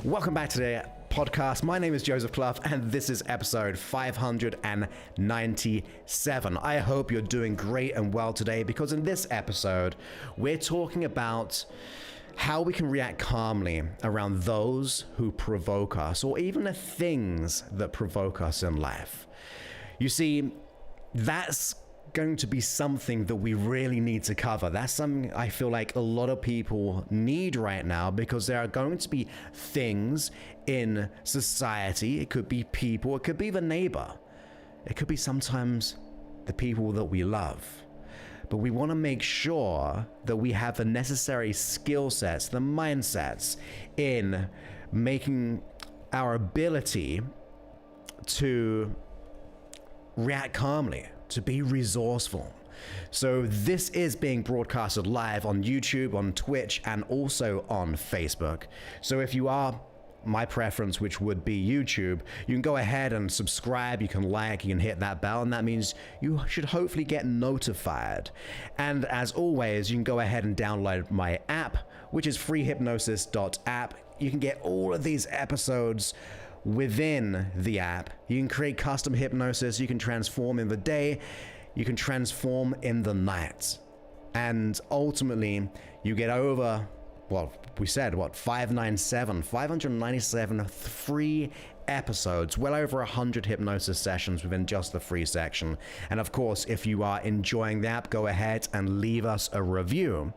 Welcome back to the podcast. My name is Joseph Clough, and this is episode 597. I hope you're doing great and well today, because in this episode, we're talking about how we can react calmly around those who provoke us, or even the things that provoke us in life. You see, that's going to be something that we really need to cover. That's something I feel like a lot of people need right now, because there are going to be things in society. It could be people, it could be the neighbor, it could be sometimes the people that we love. But we want to make sure that we have the necessary skill sets, the mindsets in making our ability to react calmly, to be resourceful. So this is being broadcasted live on YouTube, on Twitch, and also on Facebook. So if you are my preference, which would be YouTube, you can go ahead and subscribe, you can like, you can hit that bell, and that means you should hopefully get notified. And as always, you can go ahead and download my app, which is freehypnosis.app. You can get all of these episodes within the app. You can create custom hypnosis, you can transform in the day, you can transform in the night. And ultimately, you get over, well, we said, 597 free episodes, well over 100 hypnosis sessions within just the free section. And of course, if you are enjoying the app, go ahead and leave us a review,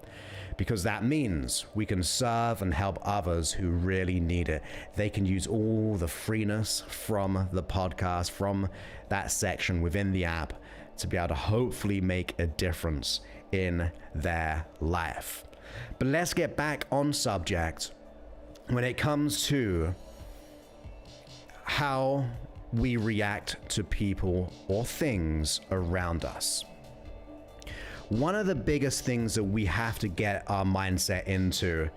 because that means we can serve and help others who really need it. They can use all the freeness from the podcast, from that section within the app, to be able to hopefully make a difference in their life. But let's get back on subject when it comes to how we react to people or things around us. One of the biggest things that we have to get our mindset into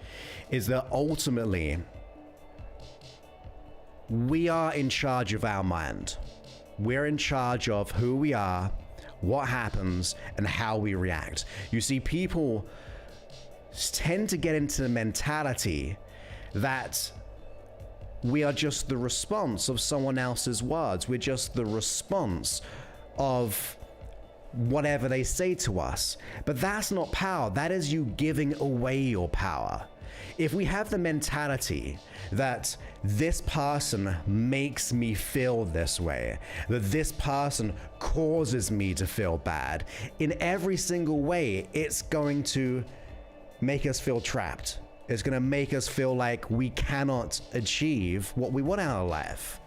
is that ultimately we are in charge of our mind. We're in charge of who we are, what happens, and how we react. You see, people tend to get into the mentality that we are just the response of someone else's words. We're just the response of whatever they say to us. But that's not power. That is you giving away your power. If we have the mentality that this person makes me feel this way, that this person causes me to feel bad, in every single way, it's going to make us feel trapped. It's going to make us feel like we cannot achieve what we want out of life.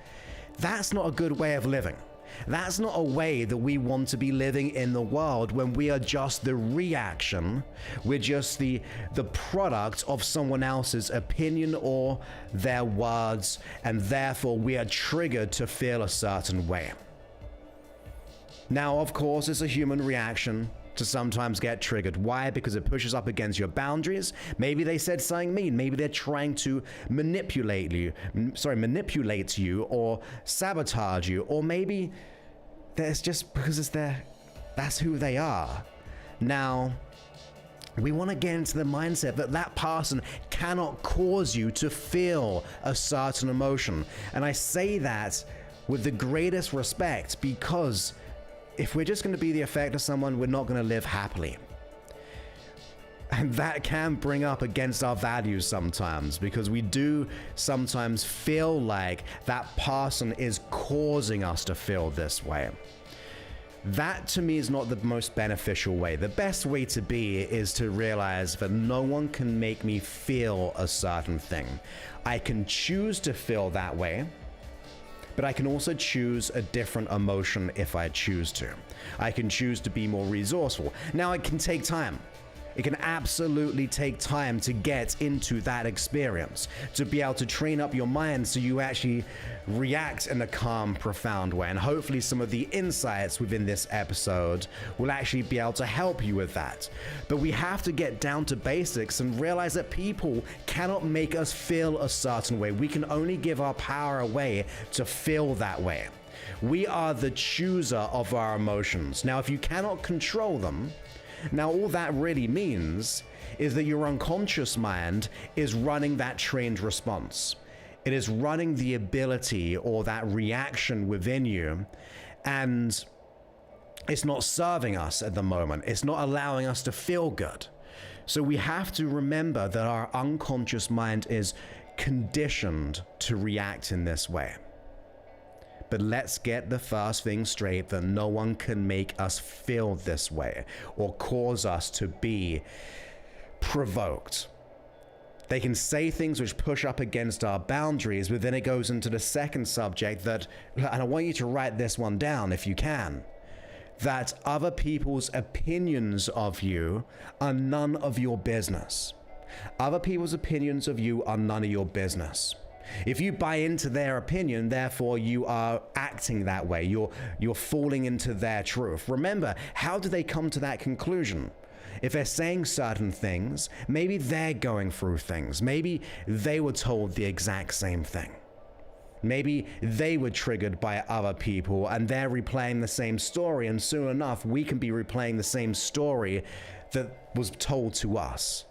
That's not a good way of living. That's not a way that we want to be living in the world, when we are just the reaction. We're just the product of someone else's opinion or their words, and therefore we are triggered to feel a certain way. Now, of course, it's a human reaction to sometimes get triggered. Why? Because it pushes up against your boundaries. Maybe they said something mean. Maybe they're trying to manipulate you, or sabotage you, or maybe that's just because that's who they are. Now, we want to get into the mindset that that person cannot cause you to feel a certain emotion. And I say that with the greatest respect, because if we're just going to be the effect of someone, we're not going to live happily. And that can bring up against our values sometimes, because we do sometimes feel like that person is causing us to feel this way. That, to me, is not the most beneficial way. The best way to be is to realize that no one can make me feel a certain thing. I can choose to feel that way, but I can also choose a different emotion if I choose to. I can choose to be more resourceful. Now, it can take time. It can absolutely take time to get into that experience, to be able to train up your mind so you actually react in a calm, profound way. And hopefully some of the insights within this episode will actually be able to help you with that. But we have to get down to basics and realize that people cannot make us feel a certain way. We can only give our power away to feel that way. We are the chooser of our emotions. Now, if you cannot control them, now all that really means is that your unconscious mind is running that trained response. It is running the ability or that reaction within you, and it's not serving us at the moment. It's not allowing us to feel good. So we have to remember that our unconscious mind is conditioned to react in this way. But let's get the first thing straight, that no one can make us feel this way or cause us to be provoked. They can say things which push up against our boundaries, but then it goes into the second subject that, and I want you to write this one down if you can, that other people's opinions of you are none of your business. Other people's opinions of you are none of your business. If you buy into their opinion, therefore you are acting that way. You're falling into their truth. Remember, how do they come to that conclusion? If they're saying certain things, maybe they're going through things. Maybe they were told the exact same thing. Maybe they were triggered by other people and they're replaying the same story, and soon enough, we can be replaying the same story that was told to us.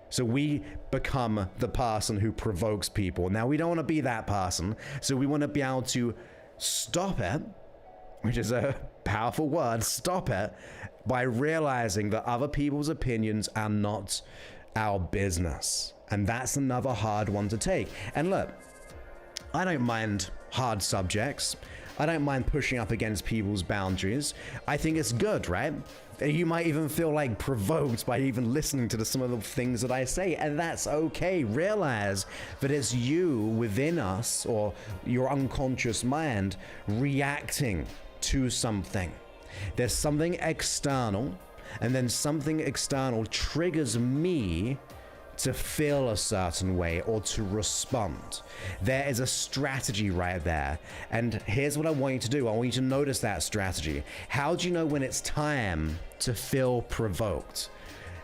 So we become the person who provokes people. Now, we don't want to be that person, so we want to be able to stop it, which is a powerful word, stop it, by realizing that other people's opinions are not our business. And that's another hard one to take. And look, I don't mind hard subjects. I don't mind pushing up against people's boundaries. I think it's good, right? You might even feel like provoked by even listening to some of the things that I say, and that's okay. Realize that it's you within us, or your unconscious mind, reacting to something. There's something external, and then something external triggers me to feel a certain way or to respond. There is a strategy right there. And here's what I want you to do. I want you to notice that strategy. How do you know when it's time to feel provoked?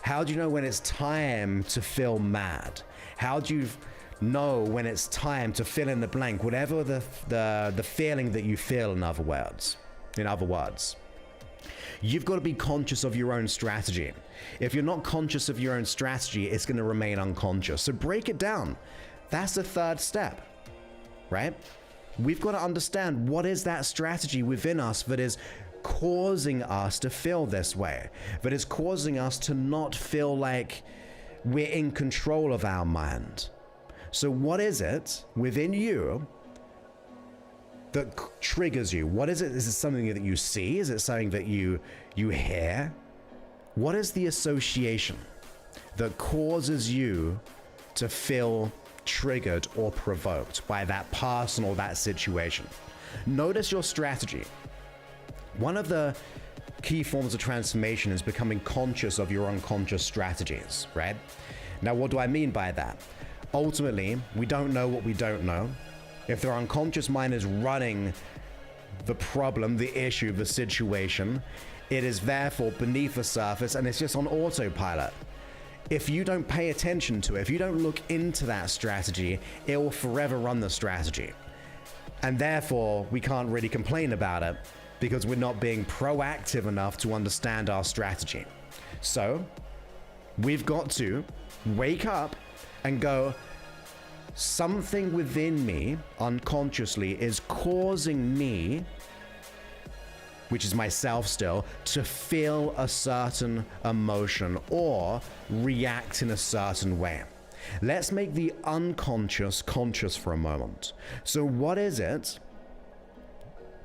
How do you know when it's time to feel mad? How do you know when it's time to fill in the blank, whatever the feeling that you feel, in other words? You've got to be conscious of your own strategy. If you're not conscious of your own strategy, it's going to remain unconscious. So break it down. That's the third step, right? We've got to understand, what is that strategy within us that is causing us to feel this way, that is causing us to not feel like we're in control of our mind. So what is it within you that triggers you? What is it? Is it something that you see? Is it something that you hear? What is the association that causes you to feel triggered or provoked by that person or that situation? Notice your strategy. One of the key forms of transformation is becoming conscious of your unconscious strategies, right? Now, what do I mean by that? Ultimately, we don't know what we don't know. If their unconscious mind is running the problem, the issue, the situation, it is therefore beneath the surface and it's just on autopilot. If you don't pay attention to it, if you don't look into that strategy, it will forever run the strategy. And therefore, we can't really complain about it because we're not being proactive enough to understand our strategy. So, we've got to wake up and go, something within me unconsciously is causing me, which is myself still, to feel a certain emotion or react in a certain way. Let's make the unconscious conscious for a moment. So what is it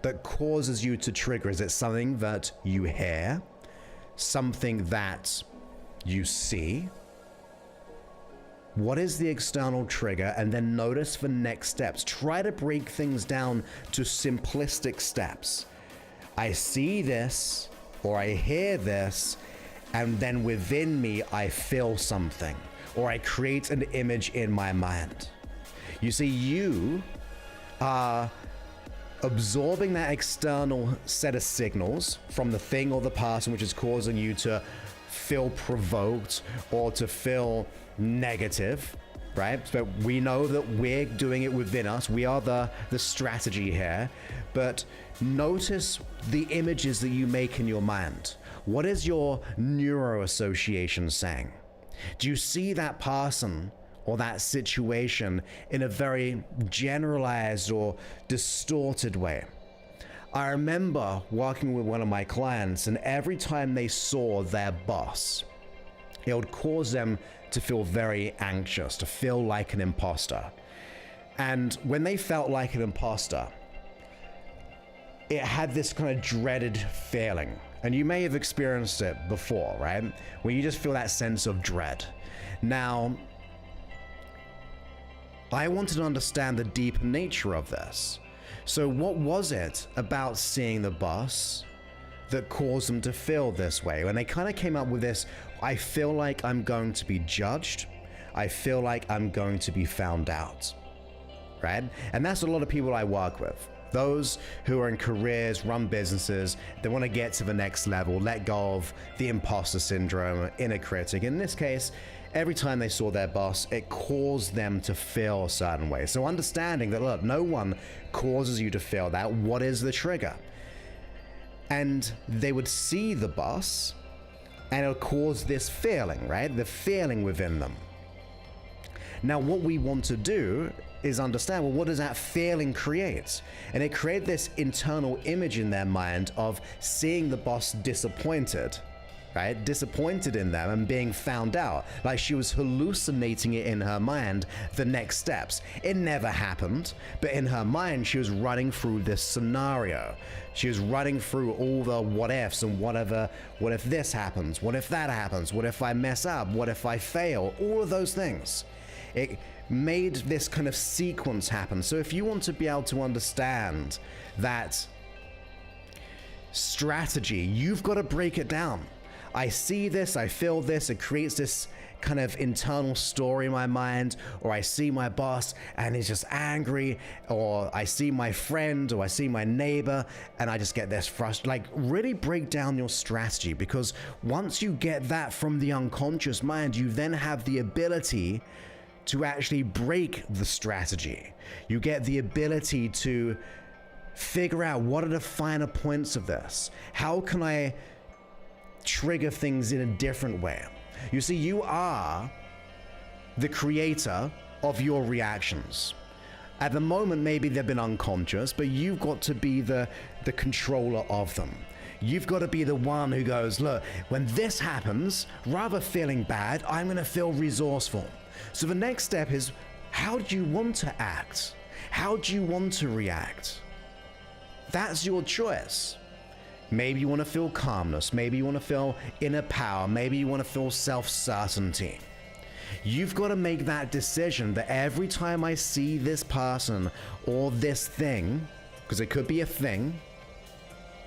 that causes you to trigger? Is it something that you hear? Something that you see? What is the external trigger? And then notice the next steps. Try to break things down to simplistic steps. I see this, or I hear this, and then within me, I feel something, or I create an image in my mind. You see, you are absorbing that external set of signals from the thing or the person which is causing you to feel provoked or to feel negative, right? So we know that we're doing it within us. We are the strategy here. But notice the images that you make in your mind. What is your neuro association saying? Do you see that person or that situation in a very generalized or distorted way. I remember working with one of my clients, and every time they saw their boss, it would cause them to feel very anxious, to feel like an imposter. And when they felt like an imposter, it had this kind of dreaded feeling. And you may have experienced it before, right? Where you just feel that sense of dread. Now, I wanted to understand the deeper nature of this. So what was it about seeing the boss that caused them to feel this way? And they kind of came up with this, I feel like I'm going to be judged. I feel like I'm going to be found out, right? And that's a lot of people I work with. Those who are in careers, run businesses, they want to get to the next level, let go of the imposter syndrome, inner critic. In this case, every time they saw their boss, it caused them to feel a certain way. So understanding that, look, no one causes you to feel that. What is the trigger? And they would see the boss, and it would cause this feeling, right? The feeling within them. Now, what we want to do is understand, well, what does that feeling create? And it created this internal image in their mind of seeing the boss disappointed, right? Disappointed in them and being found out. Like she was hallucinating it in her mind, the next steps. It never happened, but in her mind, she was running through this scenario. She was running through all the what ifs and whatever. What if this happens? What if that happens? What if I mess up? What if I fail? All of those things. It made this kind of sequence happen. So if you want to be able to understand that strategy, you've got to break it down. I see this, I feel this, it creates this kind of internal story in my mind, or I see my boss and he's just angry, or I see my friend, or I see my neighbor and I just get this frustrated. Like, really break down your strategy, because once you get that from the unconscious mind, you then have the ability to actually break the strategy. You get the ability to figure out, what are the finer points of this? How can I trigger things in a different way? You see, you are the creator of your reactions. At the moment, maybe they've been unconscious, but you've got to be the controller of them. You've got to be the one who goes, look, when this happens, rather feeling bad, I'm going to feel resourceful. So the next step is, how do you want to act? How do you want to react? That's your choice. Maybe you want to feel calmness. Maybe you want to feel inner power. Maybe you want to feel self-certainty. You've got to make that decision that every time I see this person or this thing, because it could be a thing.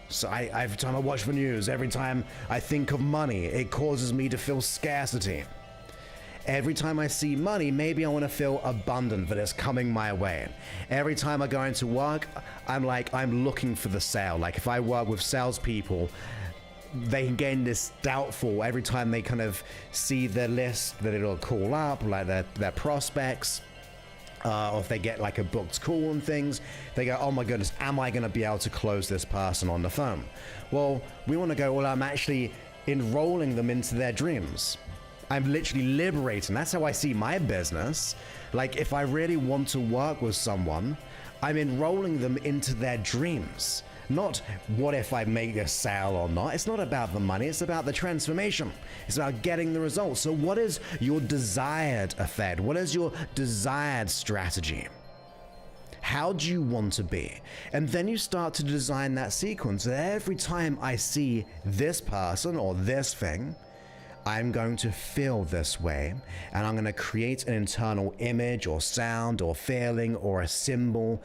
So every time I watch the news, every time I think of money, it causes me to feel scarcity. Every time I see money, maybe I want to feel abundant, that it's coming my way. Every time I go into work, I'm looking for the sale. Like if I work with salespeople, they can gain this doubtful every time they kind of see the list that it'll call up, like their prospects. Or if they get like a booked call and things, they go, oh my goodness, am I going to be able to close this person on the phone? Well, we want to go, well, I'm actually enrolling them into their dreams. I'm literally liberating. That's how I see my business. Like if I really want to work with someone, I'm enrolling them into their dreams. Not what if I make a sale or not. It's not about the money. It's about the transformation. It's about getting the results. So what is your desired effect? What is your desired strategy? How do you want to be? And then you start to design that sequence. Every time I see this person or this thing, I'm going to feel this way, and I'm going to create an internal image or sound or feeling or a symbol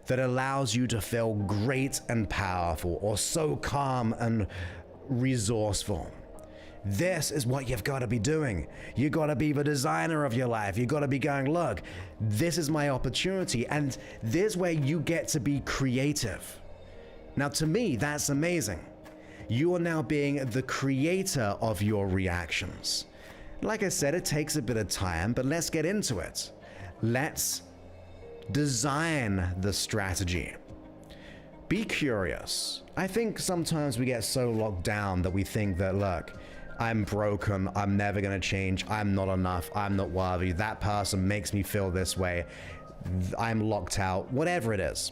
that allows you to feel great and powerful, or so calm and resourceful. This is what you've got to be doing. You got to be the designer of your life. You got to be going, look, this is my opportunity, and this is where you get to be creative. Now, to me, that's amazing. You are now being the creator of your reactions. Like I said, it takes a bit of time, but let's get into it. Let's design the strategy. Be curious. I think sometimes we get so locked down that we think that, look, I'm broken, I'm never gonna change, I'm not enough, I'm not worthy, that person makes me feel this way, I'm locked out, whatever it is,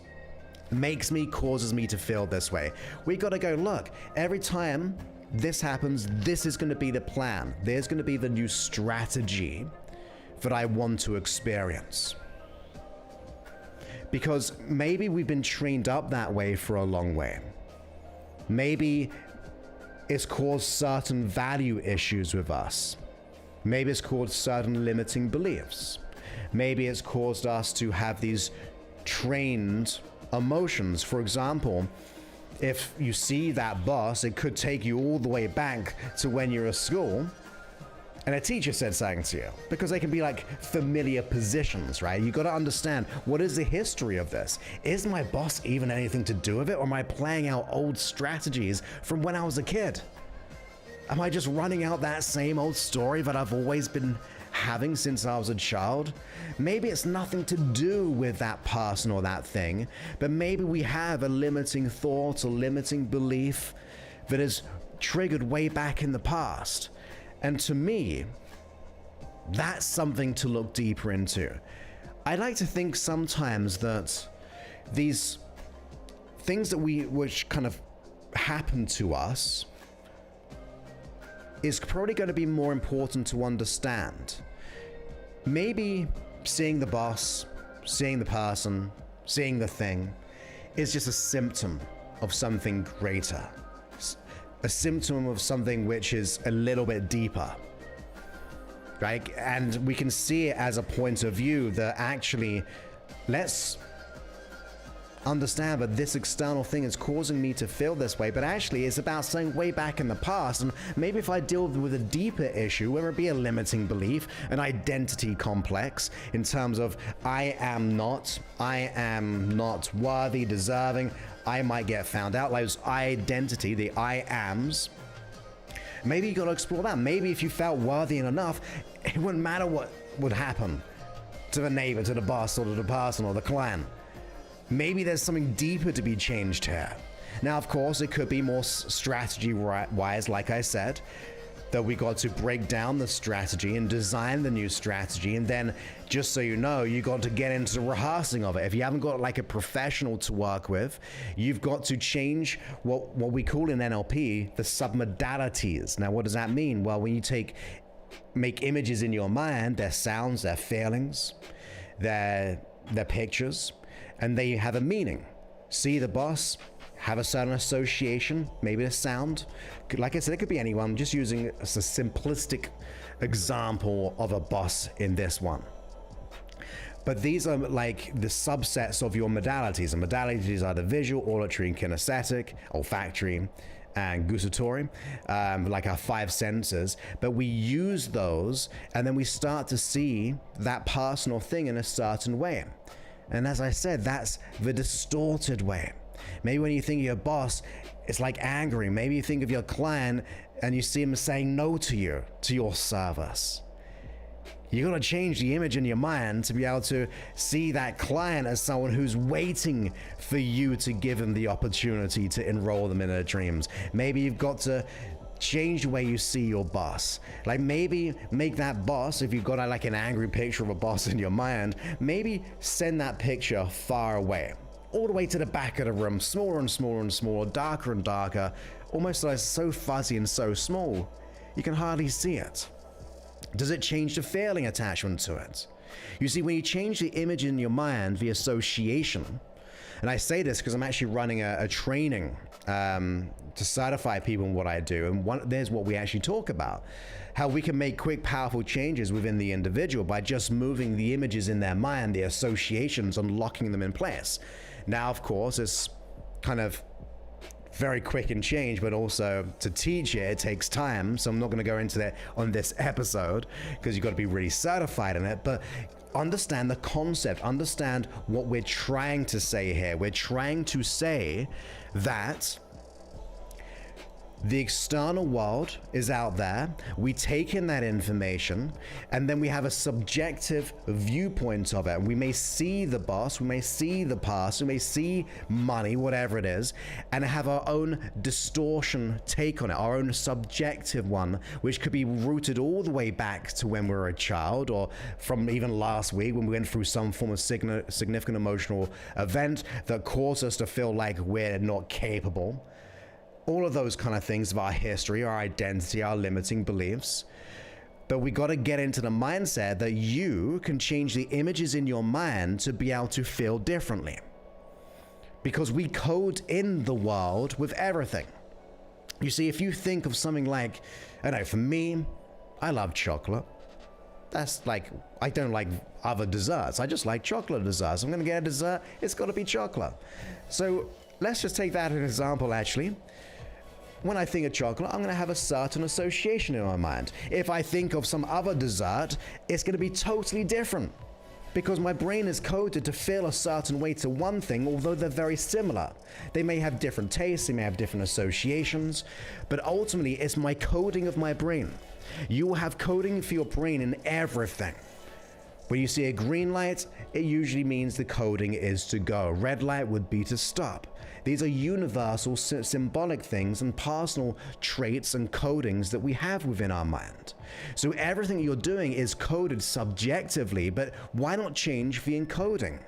causes me to feel this way. We gotta go, look, every time this happens, this is gonna be the plan. There's gonna be the new strategy that I want to experience. Because maybe we've been trained up that way for a long way. Maybe it's caused certain value issues with us. Maybe it's caused certain limiting beliefs. Maybe it's caused us to have these trained emotions. For example, if you see that boss, it could take you all the way back to when you're at school and a teacher said something to you, because they can be like familiar positions, right? You got to understand, what is the history of this? Is my boss even anything to do with it, or am I playing out old strategies from when I was a kid? Am I just running out that same old story that I've always been having since I was a child? Maybe it's nothing to do with that person or that thing, but maybe we have a limiting thought or limiting belief that is triggered way back in the past. And to me, that's something to look deeper into. I like to think sometimes that these things which kind of happen to us is probably going to be more important to understand. Maybe seeing the boss, seeing the person, seeing the thing is just a symptom of something greater. A symptom of something which is a little bit deeper, right? And we can see it as a point of view that actually, let's understand that this external thing is causing me to feel this way, but actually it's about something way back in the past. And maybe if I deal with a deeper issue, whether it be a limiting belief, an identity complex in terms of I am not worthy, deserving, I might get found out, like identity, the I ams. Maybe you got to explore that. Maybe if you felt worthy enough, it wouldn't matter what would happen to the neighbor, to the boss, or to the person, or the client. Maybe there's something deeper to be changed here. Now, of course, it could be more strategy-wise, like I said, that we got to break down the strategy and design the new strategy. And then, just so you know, you got to get into the rehearsing of it. If you haven't got like a professional to work with, you've got to change what we call in NLP the submodalities. Now, what does that mean? Well, when you make images in your mind, their sounds, their feelings, their pictures, and they have a meaning. See the boss, have a certain association, maybe a sound. Like I said, it could be anyone. I'm just using a simplistic example of a boss in this one. But these are like the subsets of your modalities. And modalities are the visual, auditory, kinesthetic, olfactory, and gustatory, like our 5 senses. But we use those, and then we start to see that personal thing in a certain way. And as I said, that's the distorted way. Maybe when you think of your boss, it's like angry. Maybe you think of your client and you see him saying no to you, to your service. You got to change the image in your mind to be able to see that client as someone who's waiting for you to give him the opportunity to enroll them in their dreams. Maybe you've got to change the way you see your boss. Like maybe make that boss, if you've got like an angry picture of a boss in your mind, maybe send that picture far away, all the way to the back of the room, smaller and smaller and smaller, darker and darker, almost like so fuzzy and so small, you can hardly see it. Does it change the feeling attachment to it? You see, when you change the image in your mind, the association, and I say this because I'm actually running a training to certify people in what I do, and there's what we actually talk about, how we can make quick, powerful changes within the individual by just moving the images in their mind, the associations, and locking them in place. Now, of course, it's kind of very quick and change, but also to teach it takes time. So I'm not going to go into that on this episode because you've got to be really certified in it. But understand the concept, understand what we're trying to say here. We're trying to say that The external world is out there. We take in that information, and then we have a subjective viewpoint of it. We may see the boss, we may see the past, we may see money, whatever it is, and have our own distortion take on it, our own subjective one, which could be rooted all the way back to when we were a child, or from even last week when we went through some form of significant emotional event that caused us to feel like we're not capable. All of those kind of things of our history, our identity, our limiting beliefs. But we got to get into the mindset that you can change the images in your mind to be able to feel differently. Because we code in the world with everything. You see, if you think of something like, I don't know, for me, I love chocolate. That's like, I don't like other desserts. I just like chocolate desserts. I'm going to get a dessert, it's got to be chocolate. So let's just take that as an example, actually. When I think of chocolate, I'm going to have a certain association in my mind. If I think of some other dessert, it's going to be totally different because my brain is coded to feel a certain way to one thing, although they're very similar. They may have different tastes, they may have different associations, but ultimately it's my coding of my brain. You will have coding for your brain in everything. When you see a green light, it usually means the coding is to go. Red light would be to stop. These are universal symbolic things and personal traits and codings that we have within our mind. So everything you're doing is coded subjectively, but why not change the encoding?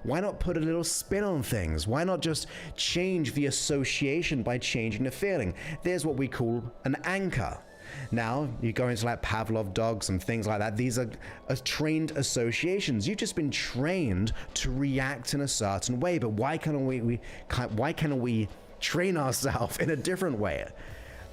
Why not put a little spin on things? Why not just change the association by changing the feeling? There's what we call an anchor. Now, you go into like Pavlov dogs and things like that. These are trained associations. You've just been trained to react in a certain way. But why can't we train ourselves in a different way?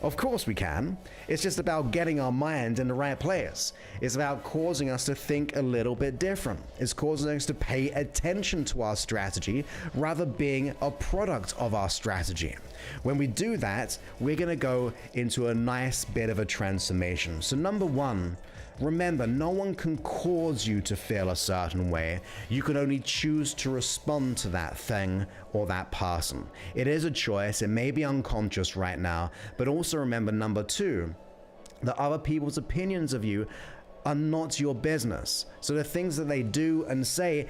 Of course we can. It's just about getting our mind in the right place. It's about causing us to think a little bit different. It's causing us to pay attention to our strategy rather being a product of our strategy. When we do that, we're going to go into a nice bit of a transformation. So number one, remember, no one can cause you to feel a certain way. You can only choose to respond to that thing or that person. It is a choice. It may be unconscious right now, but also remember, number two, that other people's opinions of you are not your business. So the things that they do and say,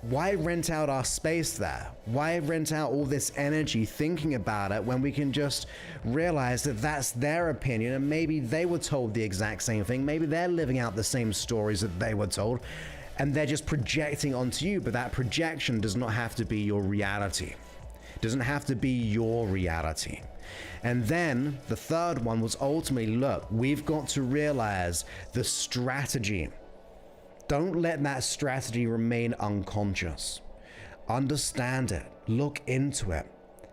why rent out our space there? Why rent out all this energy thinking about it when we can just realize that that's their opinion and maybe they were told the exact same thing. Maybe they're living out the same stories that they were told and they're just projecting onto you, but that projection does not have to be your reality. It doesn't have to be your reality. And then the third one was ultimately, look, we've got to realize the strategy. Don't let that strategy remain unconscious. Understand it. Look into it.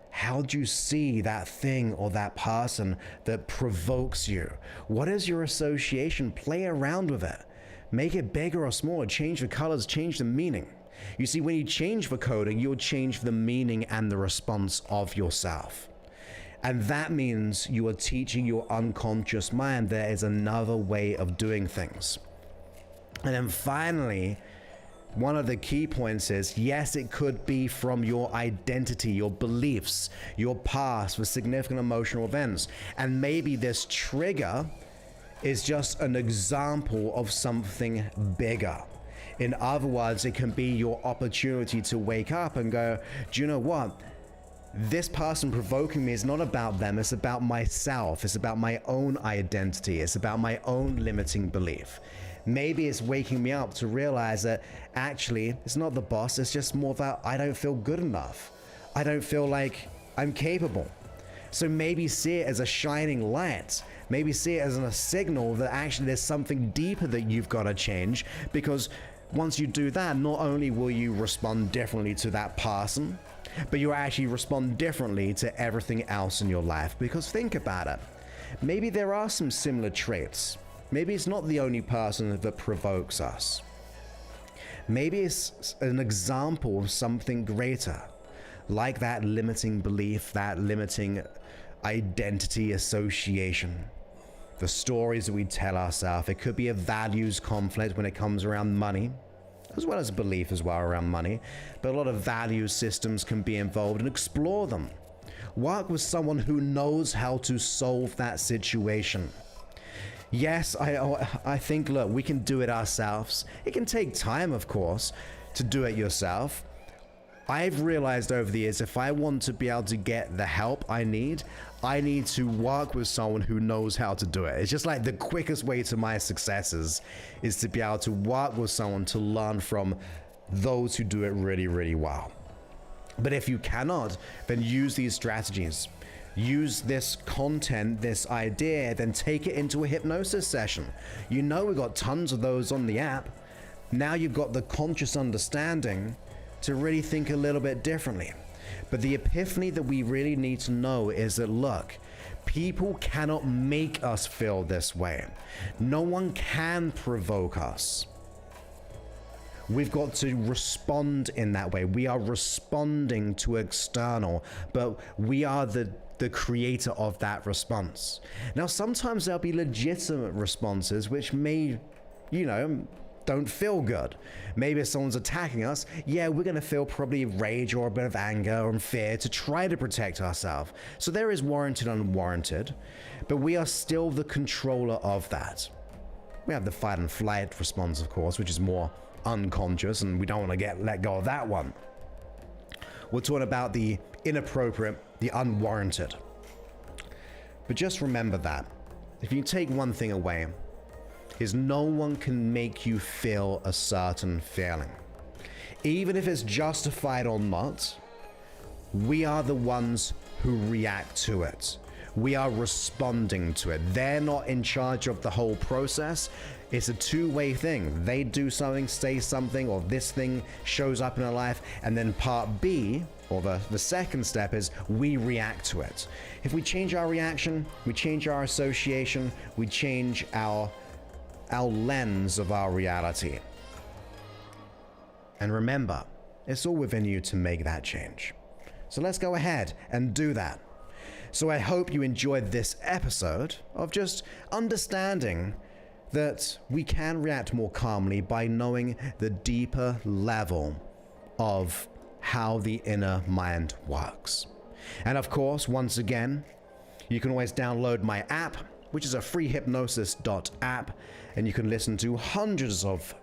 How do you see that thing or that person that provokes you? What is your association? Play around with it. Make it bigger or smaller. Change the colors, change the meaning. You see, when you change the coding, you'll change the meaning and the response of yourself. And that means you are teaching your unconscious mind there is another way of doing things. And then finally, one of the key points is, yes, it could be from your identity, your beliefs, your past with significant emotional events. And maybe this trigger is just an example of something bigger. In other words, it can be your opportunity to wake up and go, do you know what? This person provoking me is not about them, it's about myself. It's about my own identity. It's about my own limiting belief. Maybe it's waking me up to realize that actually it's not the boss, it's just more about I don't feel good enough. I don't feel like I'm capable. So maybe see it as a shining light. Maybe see it as a signal that actually there's something deeper that you've got to change, because once you do that, not only will you respond differently to that person, but you actually respond differently to everything else in your life. Because think about it. Maybe there are some similar traits. Maybe it's not the only person that provokes us. Maybe it's an example of something greater, like that limiting belief, that limiting identity association, the stories that we tell ourselves. It could be a values conflict when it comes around money, as well as belief as well around money, but a lot of value systems can be involved, and explore them. Work with someone who knows how to solve that situation. Yes, I think, look, we can do it ourselves. It can take time, of course, to do it yourself. I've realized over the years, if I want to be able to get the help I need to work with someone who knows how to do it. It's just like the quickest way to my successes is to be able to work with someone to learn from those who do it really, really well. But if you cannot, then use these strategies. Use this content, this idea, then take it into a hypnosis session. You know, we've got tons of those on the app. Now you've got the conscious understanding to really think a little bit differently. But the epiphany that we really need to know is that, look, people cannot make us feel this way. No one can provoke us. We've got to respond in that way. We are responding to external, but we are the creator of that response. Now, sometimes there'll be legitimate responses which may, don't feel good. Maybe if someone's attacking us, we're gonna feel probably rage or a bit of anger and fear to try to protect ourselves. So there is warranted and unwarranted, but we are still the controller of that. We have the fight and flight response, of course, which is more unconscious, and we don't want to let go of that one. We're talking about the inappropriate, the unwarranted. But just remember that if you take one thing away, is no one can make you feel a certain feeling. Even if it's justified or not, we are the ones who react to it. We are responding to it. They're not in charge of the whole process. It's a two-way thing. They do something, say something, or this thing shows up in our life, and then part B, or the second step, is we react to it. If we change our reaction, we change our association, we change our lens of our reality. And remember, it's all within you to make that change. So let's go ahead and do that. So I hope you enjoyed this episode of just understanding that we can react more calmly by knowing the deeper level of how the inner mind works. And of course, once again, you can always download my app, which is a free hypnosis.app, and you can listen to hundreds of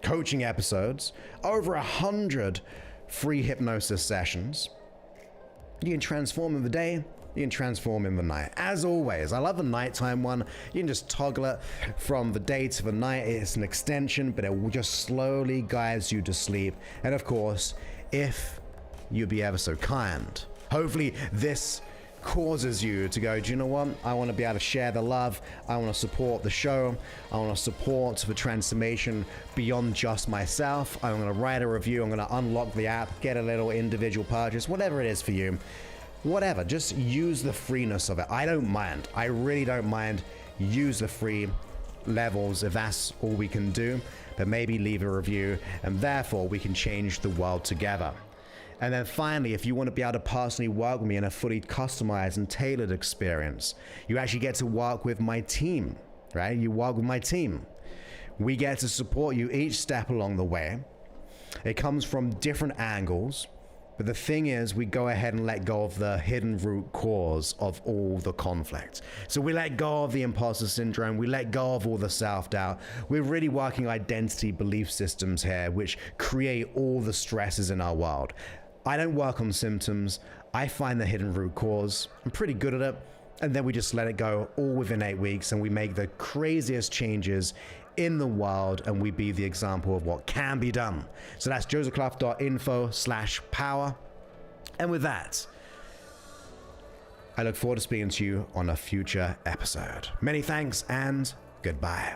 coaching episodes, over 100 free hypnosis sessions. You can transform in the day, you can transform in the night. As always, I love the nighttime one. You can just toggle it from the day to the night. It's an extension, but it just slowly guides you to sleep. And of course, if you'd be ever so kind, hopefully this causes you to go, do you know what? I want to be able to share the love. I want to support the show. I want to support the transformation beyond just myself. I'm going to write a review. I'm going to unlock the app, get a little individual purchase, whatever it is for you. Whatever, just use the freeness of it. I don't mind. I really don't mind. Use the free levels if that's all we can do, but maybe leave a review, and therefore we can change the world together. And then finally, if you want to be able to personally work with me in a fully customized and tailored experience, you actually get to work with my team, right? You work with my team. We get to support you each step along the way. It comes from different angles, but the thing is, we go ahead and let go of the hidden root cause of all the conflict. So we let go of the imposter syndrome. We let go of all the self-doubt. We're really working identity belief systems here, which create all the stresses in our world. I don't work on symptoms. I find the hidden root cause. I'm pretty good at it. And then we just let it go all within 8 weeks, and we make the craziest changes in the world, and we be the example of what can be done. So that's josephclough.info/power. And with that, I look forward to speaking to you on a future episode. Many thanks and goodbye.